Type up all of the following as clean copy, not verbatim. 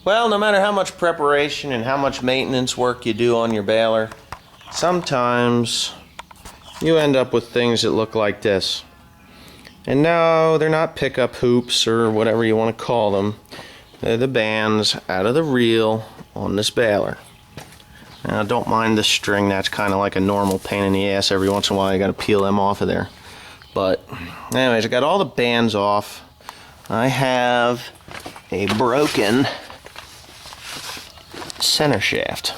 Well, no matter how much preparation and how much maintenance work you do on your baler, sometimes you end up with things that look like this. And no, they're not pickup hoops or whatever you want to call them. They're the bands out of the reel on this baler. Now, don't mind the string. That's kind of like a normal pain in the ass. Every once in a while you got to peel them off of there. But anyways, I got all the bands off. I have a broken center shaft.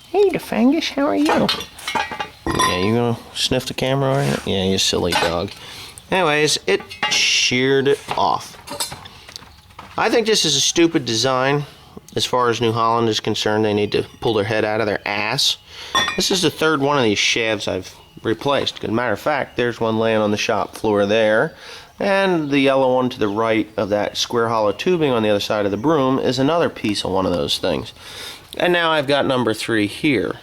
Hey, DeFangus, how are you? Yeah, you gonna sniff the camera, are you? Yeah, you silly dog. Anyways, it sheared it off. I think this is a stupid design. As far as New Holland is concerned, they need to pull their head out of their ass. This is the third one of these shafts I've replaced. As a matter of fact, there's one laying on the shop floor there. And the yellow one to the right of that square hollow tubing on the other side of the broom is another piece of one of those things. And now I've got number 3 here.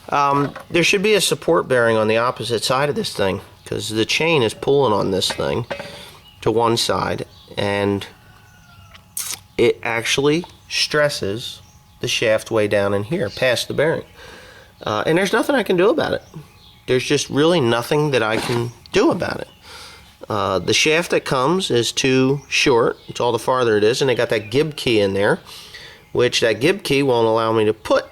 There should be a support bearing on the opposite side of this thing, because the chain is pulling on this thing to one side, and it actually stresses the shaft way down in here past the bearing. And there's nothing I can do about it. There's just really nothing that I can do about it. The shaft that comes is too short. It's all the farther it is, and they got that gib key in there, which that gib key won't allow me to put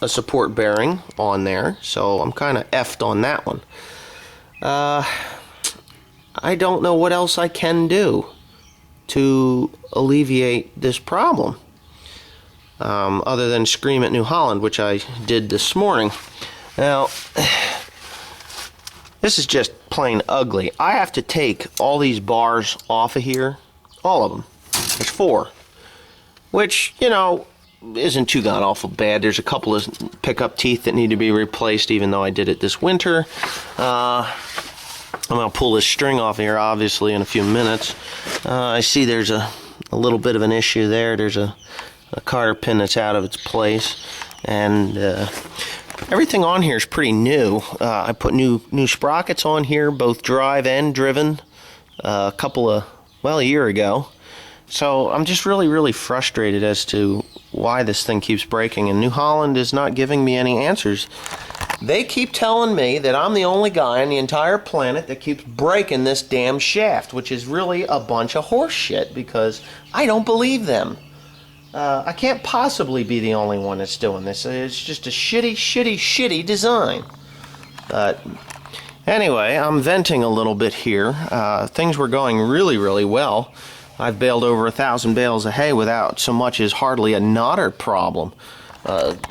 a support bearing on there, so I'm kind of effed on that one. I don't know what else I can do to alleviate this problem, other than scream at New Holland, which I did this morning. Now, this is just plain ugly. I have to take all these bars off of here, all of them. There's 4, which, you know, isn't too god awful bad. There's a couple of pickup teeth that need to be replaced, even though I did it this winter. I'm going to pull this string off here, obviously, in a few minutes. I see there's a little bit of an issue there. There's a cotter pin that's out of its place, and everything on here is pretty new. I put new sprockets on here, both drive and driven, a year ago. So I'm just really frustrated as to why this thing keeps breaking, and New Holland is not giving me any answers. They keep telling me that I'm the only guy on the entire planet that keeps breaking this damn shaft, which is really a bunch of horse shit, because I don't believe them. I can't possibly be the only one that's doing this. It's just a shitty design. But anyway, I'm venting a little bit here. Things were going really well. I've baled over 1,000 bales of hay without so much as hardly a nodder problem.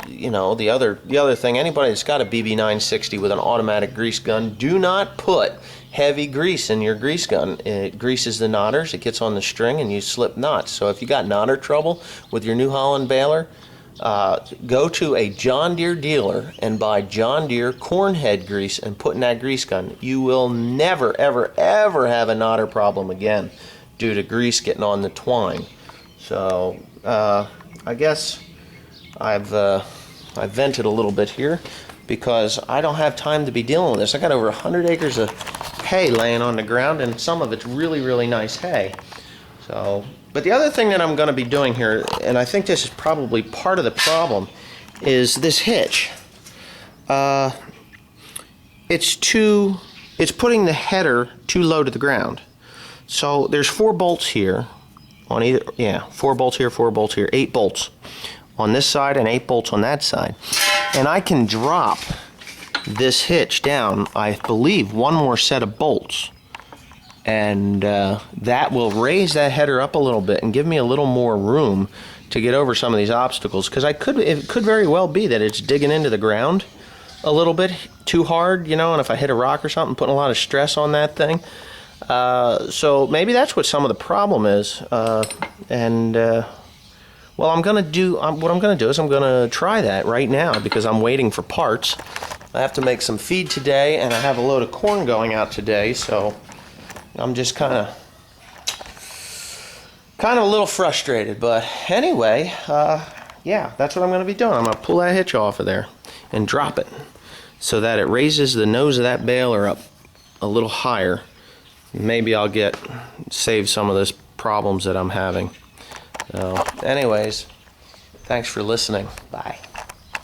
You know, the other thing, anybody that's got a BB960 with an automatic grease gun, do not put heavy grease in your grease gun. It greases the knotters, it gets on the string, and you slip knots. So if you got nodder trouble with your New Holland baler, go to a John Deere dealer and buy John Deere cornhead grease and put in that grease gun. You will never ever have a nodder problem again due to grease getting on the twine. So I guess I've vented a little bit here because I don't have time to be dealing with this. I got over 100 acres of hay laying on the ground, and some of it's really nice hay. So, but the other thing that I'm going to be doing here, and I think this is probably part of the problem, is this hitch. It's putting the header too low to the ground. So there's 4 bolts here on either, 4 bolts here, 4 bolts here, 8 bolts on this side and 8 bolts on that side. And I can drop this hitch down, I believe, 1 more set of bolts. And that will raise that header up a little bit and give me a little more room to get over some of these obstacles. Because it could very well be that it's digging into the ground a little bit too hard, you know, and if I hit a rock or something, putting a lot of stress on that thing. So maybe that's what some of the problem is. Well, what I'm going to do is I'm going to try that right now because I'm waiting for parts. I have to make some feed today, and I have a load of corn going out today, so I'm just kind of a little frustrated. But anyway, yeah, that's what I'm going to be doing. I'm going to pull that hitch off of there and drop it so that it raises the nose of that baler up a little higher. Maybe I'll save some of those problems that I'm having. So, anyways, Thanks for listening. Bye.